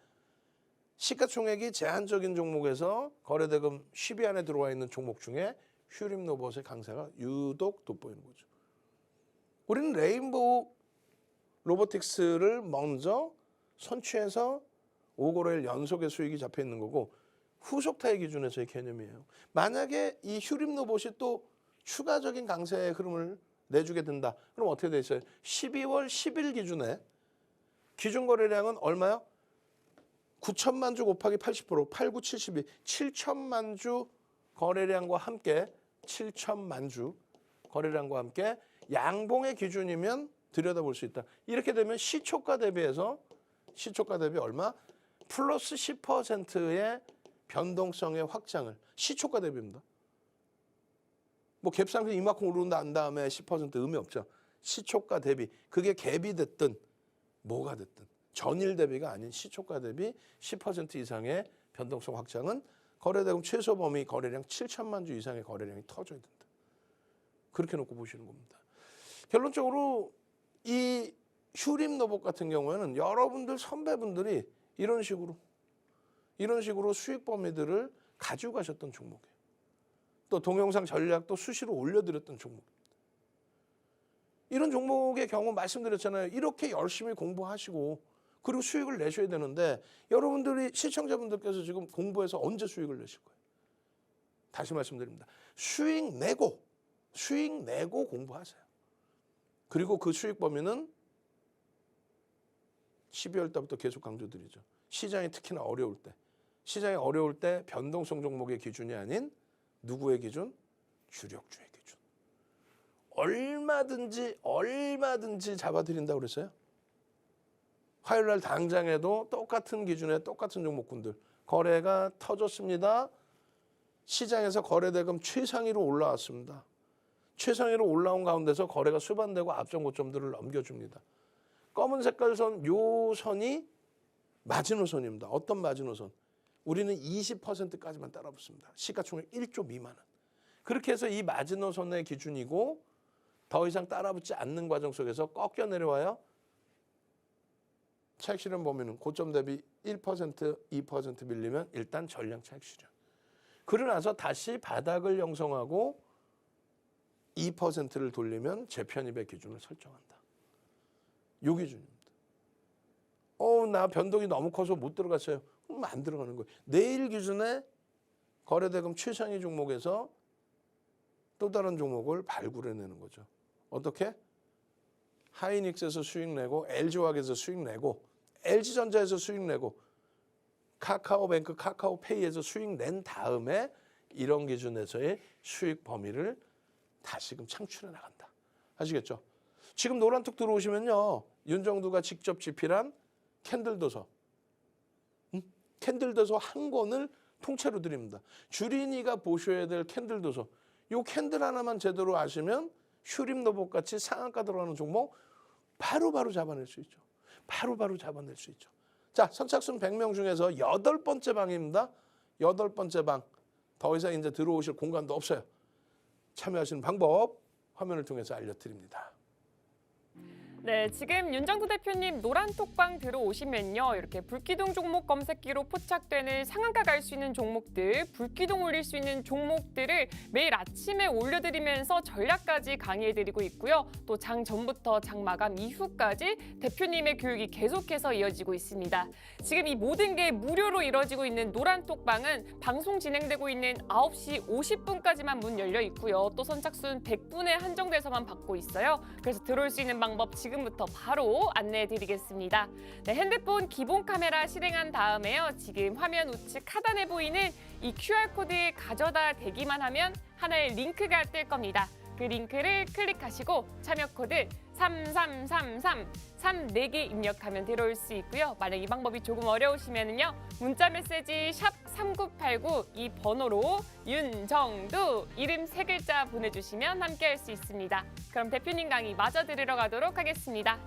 시가총액이 제한적인 종목에서 거래대금 10위 안에 들어와 있는 종목 중에 휴림 로봇의 강세가 유독 돋보이는 거죠. 우리는 레인보우 로보틱스를 먼저 선취해서 5거래일 연속의 수익이 잡혀 있는 거고 후속타의 기준에서의 개념이에요. 만약에 이 휴림 로봇이 또 추가적인 강세의 흐름을 내주게 된다. 그럼 어떻게 돼 있어요? 12월 10일 기준에 기준 거래량은 얼마요? 9천만 주 곱하기 80%, 8, 9, 72, 7천만 주 거래량과 함께 7천만 주 거래량과 함께 양봉의 기준이면 들여다볼 수 있다. 이렇게 되면 시초가 대비해서 시초가 대비 얼마? 플러스 10%의 변동성의 확장을 시초가 대비입니다. 뭐 갭상승 이만큼 오른다 한 다음에 10% 의미 없죠. 시초가 대비. 그게 갭이 됐든 뭐가 됐든 전일 대비가 아닌 시초가 대비 10% 이상의 변동성 확장은 거래대금 최소 범위 거래량 7천만 주 이상의 거래량이 터져야 된다. 그렇게 놓고 보시는 겁니다. 결론적으로 이 휴림 로봇 같은 경우에는 여러분들 선배분들이 이런 식으로 수익 범위들을 가지고 가셨던 종목이에요. 또 동영상 전략도 수시로 올려드렸던 종목입니다. 이런 종목의 경우 말씀드렸잖아요. 이렇게 열심히 공부하시고 그리고 수익을 내셔야 되는데 여러분들이 시청자분들께서 지금 공부해서 언제 수익을 내실 거예요? 다시 말씀드립니다. 수익 내고 공부하세요. 그리고 그 수익 범위는 12월 달부터 계속 강조드리죠. 시장이 특히나 어려울 때. 시장이 어려울 때 변동성 종목의 기준이 아닌 누구의 기준? 주력주의 기준. 얼마든지 잡아드린다고 그랬어요. 화요일 날 당장에도 똑같은 기준에 똑같은 종목군들 거래가 터졌습니다. 시장에서 거래대금 최상위로 올라왔습니다. 최상위로 올라온 가운데서 거래가 수반되고 앞전 고점들을 넘겨줍니다. 검은 색깔 선, 요 선이 마지노선입니다. 어떤 마지노선? 우리는 20%까지만 따라붙습니다. 시가총액 1조 미만은. 그렇게 해서 이 마지노선의 기준이고 더 이상 따라붙지 않는 과정 속에서 꺾여 내려와요. 차익 실현 범위는 고점 대비 1%, 2% 밀리면 일단 전량 차익 실현. 그러고 나서 다시 바닥을 형성하고 2%를 돌리면 재편입의 기준을 설정한다. 요 기준입니다. 나 변동이 너무 커서 못 들어갔어요. 그럼 안 들어가는 거예요. 내일 기준에 거래대금 최상위 종목에서 또 다른 종목을 발굴해내는 거죠. 어떻게? 하이닉스에서 수익 내고 LG화학에서 수익 내고 LG전자에서 수익 내고 카카오뱅크, 카카오페이에서 수익 낸 다음에 이런 기준에서의 수익 범위를 다시금 창출해 나간다. 아시겠죠? 지금 노란톡 들어오시면요. 윤정두가 직접 집필한 캔들 도서. 캔들 도서 한 권을 통째로 드립니다. 주린이가 보셔야 될 캔들 도서. 요 캔들 하나만 제대로 아시면 슈림로봇 같이 상한가 들어가는 종목 바로바로 잡아낼 수 있죠. 바로바로 잡아낼 수 있죠. 자, 선착순 100명 중에서 8번째 방입니다. 8번째 방. 더 이상 이제 들어오실 공간도 없어요. 참여하시는 방법 화면을 통해서 알려드립니다. 네, 지금 윤정두 대표님 노란톡방 들어오시면요. 이렇게 불기둥 종목 검색기로 포착되는 상한가 갈 수 있는 종목들, 불기둥 올릴 수 있는 종목들을 매일 아침에 올려드리면서 전략까지 강의해드리고 있고요. 또 장 전부터 장 마감 이후까지 대표님의 교육이 계속해서 이어지고 있습니다. 지금 이 모든 게 무료로 이뤄지고 있는 노란톡방은 방송 진행되고 있는 9시 50분까지만 문 열려 있고요. 또 선착순 100분에 한정돼서만 받고 있어요. 그래서 들어올 수 있는 방법 지금부터 바로 안내해 드리겠습니다. 네, 핸드폰 기본 카메라 실행한 다음에요. 지금 화면 우측 하단에 보이는 이 QR코드에 가져다 대기만 하면 하나의 링크가 뜰 겁니다. 그 링크를 클릭하시고 참여 코드 3333 4개 입력하면 들어올 수 있고요. 만약 이 방법이 조금 어려우시면요. 문자 메시지 샵 3989 이 번호로 윤정두 이름 3글자 보내주시면 함께할 수 있습니다. 그럼 대표님 강의 마저 들으러 가도록 하겠습니다.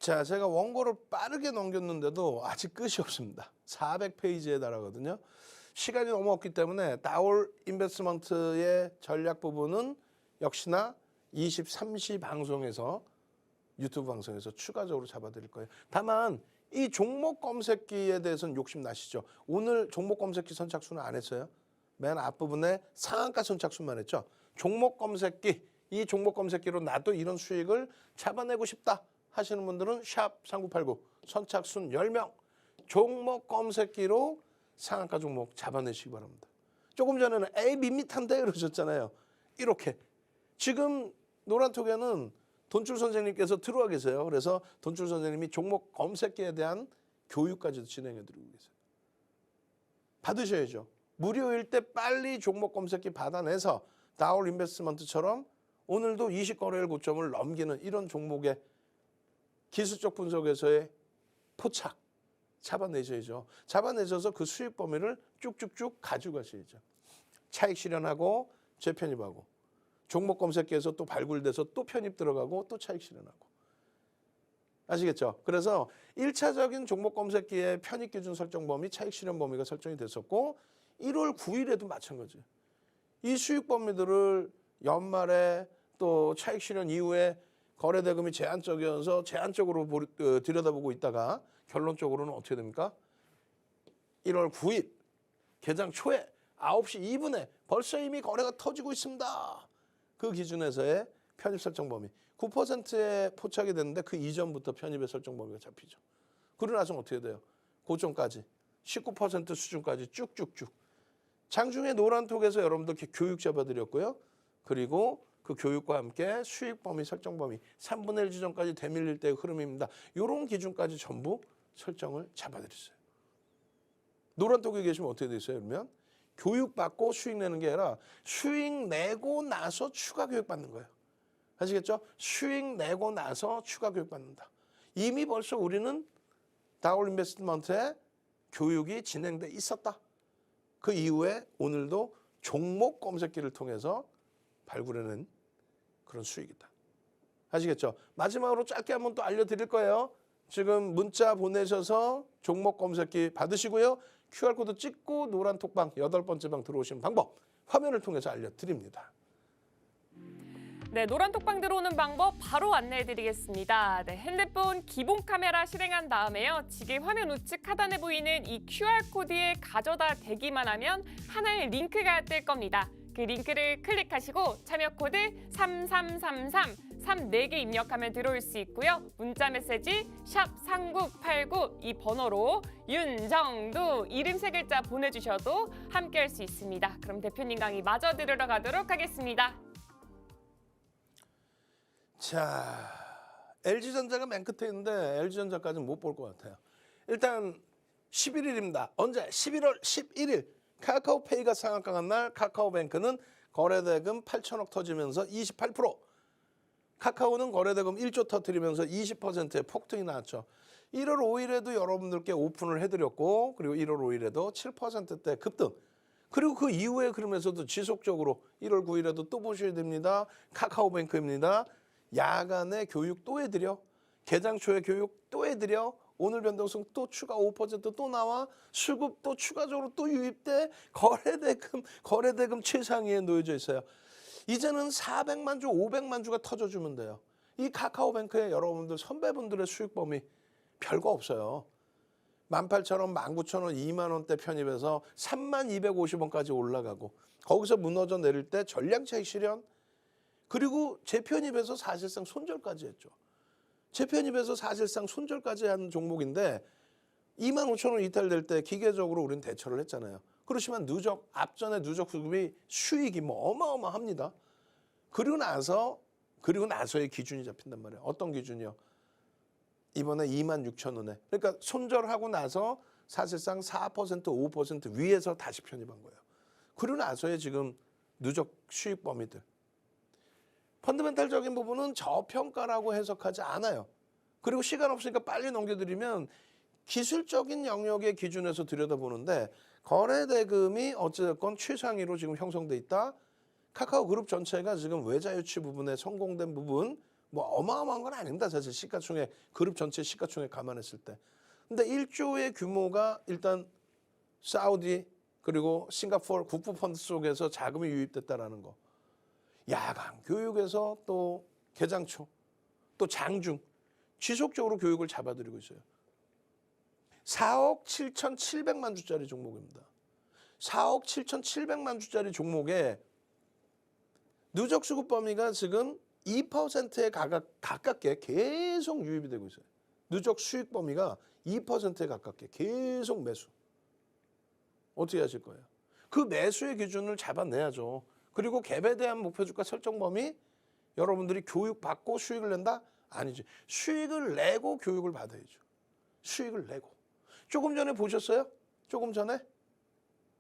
자, 제가 원고를 빠르게 넘겼는데도 아직 끝이 없습니다. 400페이지에 달하거든요. 시간이 너무 없기 때문에 다올 인베스트먼트의 전략 부분은 역시나 23시 방송에서 유튜브 방송에서 추가적으로 잡아드릴 거예요. 다만 이 종목 검색기에 대해서는 욕심 나시죠. 오늘 종목 검색기 선착순은 안 했어요. 맨 앞부분에 상한가 선착순만 했죠. 종목 검색기, 이 종목 검색기로 나도 이런 수익을 잡아내고 싶다 하시는 분들은 샵 3989 선착순 10명 종목 검색기로 상한가 종목 잡아내시기 바랍니다. 조금 전에는 에이 밋밋한데 그러셨잖아요. 이렇게 지금 노란톡에는 돈줄 선생님께서 들어와 계세요. 그래서 돈줄 선생님이 종목 검색기에 대한 교육까지도 진행해드리고 계세요. 받으셔야죠. 무료일 때 빨리 종목 검색기 받아내서 다올 인베스트먼트처럼 오늘도 20거래일 고점을 넘기는 이런 종목의 기술적 분석에서의 포착 잡아내셔야죠. 잡아내셔서 그 수익 범위를 쭉쭉쭉 가져가셔야죠. 차익 실현하고 재편입하고 종목 검색기에서 또 발굴돼서 또 편입 들어가고 또 차익 실현하고. 아시겠죠? 그래서 1차적인 종목 검색기의 편입 기준 설정 범위, 차익 실현 범위가 설정이 됐었고 1월 9일에도 마찬가지예요. 이 수익 범위들을 연말에 또 차익 실현 이후에 거래대금이 제한적이어서 제한적으로 들여다보고 있다가 결론적으로는 어떻게 됩니까? 1월 9일 개장 초에 9시 2분에 벌써 이미 거래가 터지고 있습니다. 그 기준에서의 편입 설정 범위 9%에 포착이 됐는데 그 이전부터 편입의 설정 범위가 잡히죠. 그러고 나서 어떻게 돼요? 고점까지 19% 수준까지 쭉쭉쭉. 장중에 노란톡에서 여러분들 교육 잡아드렸고요. 그리고 그 교육과 함께 수익 범위 설정 범위 3분의 1 지점까지 되밀릴 때의 흐름입니다. 이런 기준까지 전부 설정을 잡아드렸어요. 노란톡에 계시면 어떻게 되어요? 그러면 교육받고 수익 내는 게 아니라 수익 내고 나서 추가 교육 받는 거예요. 아시겠죠? 수익 내고 나서 추가 교육 받는다. 이미 벌써 우리는 다올 인베스트먼트에 교육이 진행돼 있었다. 그 이후에 오늘도 종목 검색기를 통해서 발굴해낸 그런 수익이다. 아시겠죠? 마지막으로 짧게 한번 또 알려드릴 거예요. 지금 문자 보내셔서 종목 검색기 받으시고요. QR코드 찍고 노란 톡방 8번째 방 들어오시는 방법 화면을 통해서 알려드립니다. 네, 노란 톡방 들어오는 방법 바로 안내해드리겠습니다. 네, 핸드폰 기본 카메라 실행한 다음에요. 지금 화면 우측 하단에 보이는 이 QR코드에 가져다 대기만 하면 하나의 링크가 뜰 겁니다. 그 링크를 클릭하시고 참여 코드 3333 34개 입력하면 들어올 수 있고요. 문자 메시지 샵 3989 이 번호로 윤정두 이름 3글자 보내주셔도 함께할 수 있습니다. 그럼 대표님 강의 마저 들으러 가도록 하겠습니다. 자, LG전자가 맨 끝에 있는데 LG전자까지는 못 볼 것 같아요. 일단 11일입니다. 언제? 11월 11일 카카오페이가 상한가한 날 카카오뱅크는 거래대금 8천억 터지면서 28%, 카카오는 거래대금 1조 터뜨리면서 20%의 폭등이 나왔죠. 1월 5일에도 여러분들께 오픈을 해드렸고 그리고 1월 5일에도 7%대 급등. 그리고 그 이후에 그러면서도 지속적으로 1월 9일에도 또 보셔야 됩니다. 카카오뱅크입니다. 야간에 교육 또 해드려. 개장 초에 교육 또 해드려. 오늘 변동성 또 추가 5% 또 나와. 수급 또 추가적으로 또 유입돼. 거래대금 최상위에 놓여져 있어요. 이제는 400만 주, 500만 주가 터져주면 돼요. 이 카카오뱅크의 여러분들 선배분들의 수익 범위 별거 없어요. 18,000원, 19,000원, 2만 원대 편입해서 3250원까지 올라가고 거기서 무너져 내릴 때 전량차익 실현 그리고 재편입해서 사실상 손절까지 했죠. 재편입해서 사실상 손절까지 한 종목인데 25,000원 이탈될 때 기계적으로 우리는 대처를 했잖아요. 그렇지만 앞전에 누적 수급이 수익이 뭐 어마어마합니다. 그리고 나서의 기준이 잡힌단 말이에요. 어떤 기준이요? 이번에 26,000원에. 그러니까 손절하고 나서 사실상 4%, 5% 위에서 다시 편입한 거예요. 그리고 나서의 지금 누적 수익 범위들. 펀더멘탈적인 부분은 저평가라고 해석하지 않아요. 그리고 시간 없으니까 빨리 넘겨드리면 기술적인 영역의 기준에서 들여다보는데 거래대금이 어찌됐건 최상위로 지금 형성돼 있다. 카카오 그룹 전체가 지금 외자 유치 부분에 성공된 부분 뭐 어마어마한 건 아닙니다. 사실 시가총액 그룹 전체 시가총액 감안했을 때. 근데 1조의 규모가 일단 사우디 그리고 싱가포르 국부펀드 속에서 자금이 유입됐다라는 거. 야간 교육에서 또 개장초 또 장중 지속적으로 교육을 잡아들이고 있어요. 4억 7,700만 주짜리 종목입니다. 4억 7,700만 주짜리 종목에 누적 수급 범위가 지금 2%에 가깝게 계속 유입이 되고 있어요. 누적 수익 범위가 2%에 가깝게 계속 매수. 어떻게 하실 거예요? 그 매수의 기준을 잡아내야죠. 그리고 갭에 대한 목표주가 설정 범위 여러분들이 교육받고 수익을 낸다? 아니지. 수익을 내고 교육을 받아야죠. 수익을 내고. 조금 전에 보셨어요? 조금 전에?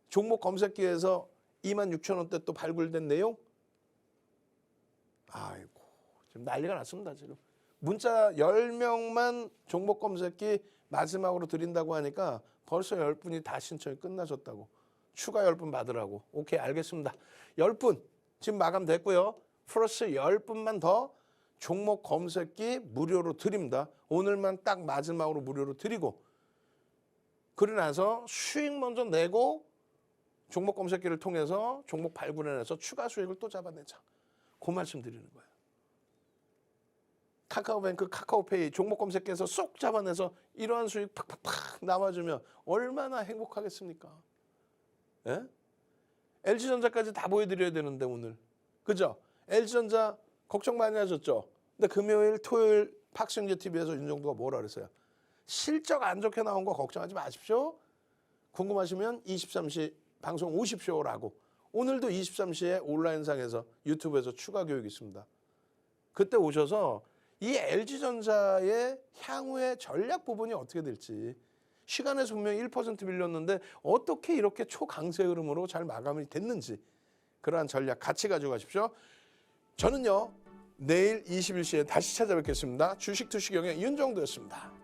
종목 검색기에서 26,000원대 또 발굴된 내용? 아이고, 지금 난리가 났습니다, 지금. 문자 10명만 종목 검색기 마지막으로 드린다고 하니까 벌써 10분이 다 신청이 끝나셨다고. 추가 10분 받으라고. 오케이, 알겠습니다. 10분 지금 마감됐고요. 플러스 10분만 더 종목 검색기 무료로 드립니다. 오늘만 딱 마지막으로 무료로 드리고 그러고 나서 수익 먼저 내고 종목 검색기를 통해서 종목 발굴해내서 추가 수익을 또 잡아내자. 그 말씀 드리는 거예요. 카카오뱅크, 카카오페이 종목 검색기에서 쏙 잡아내서 이러한 수익 팍팍팍 남아주면 얼마나 행복하겠습니까? 예? LG전자까지 다 보여드려야 되는데 오늘. 그죠? LG전자 걱정 많이 하셨죠? 근데 금요일, 토요일 박승재 TV에서 윤정두가 뭐라 그랬어요? 실적 안 좋게 나온 거 걱정하지 마십시오. 궁금하시면 23시 방송 오십시오라고. 오늘도 23시에 온라인상에서 유튜브에서 추가 교육이 있습니다. 그때 오셔서 이 LG전자의 향후의 전략 부분이 어떻게 될지 시간에서 분명히 1% 밀렸는데 어떻게 이렇게 초강세 흐름으로 잘 마감이 됐는지 그러한 전략 같이 가지고 가십시오. 저는요 내일 21시에 다시 찾아뵙겠습니다. 주식 투시경의 윤정두였습니다.